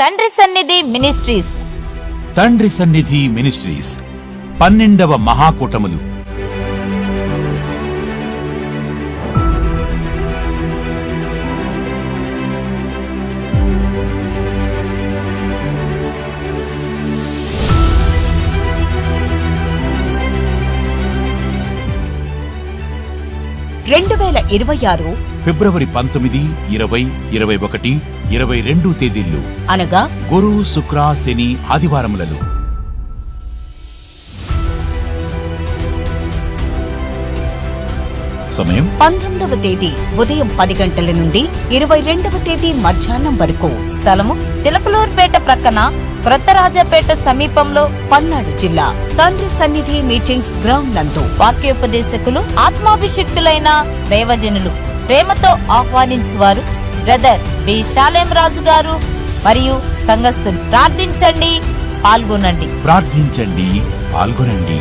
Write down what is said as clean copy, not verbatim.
తండ్రి సన్నిధి మినిస్ట్రీస్. తండ్రి సన్నిధి మినిస్ట్రీస్ 12వ మహాకూటములు. ఫిబ్రవరి 19, 20, 21, 22 తేదీల్లో అనగా గురు, శుక్ర, శని ఆదివారములలో. సమయం 19వ తేదీ ఉదయం 10 గంటల నుండి 22వ తేదీ మధ్యాహ్నం వరకు. స్థలము చిలకలూరుపేట ప్రక్కన క్రొత్తరాజపేట సమీపంలో పల్నాడు జిల్లా. తండ్రి సన్నిధి మీటింగ్స్ గ్రౌండ్ నందు వాక్యోపదేశకులు, ఆత్మాభిషిక్తులైన దైవజనులు ప్రేమతో ఆహ్వానించువారు బ్రదర్ బి శాలేం రాజు గారు మరియు సంఘస్థులు. ప్రార్థించండి, పాల్గొనండి. ప్రార్థించండి, పాల్గొనండి.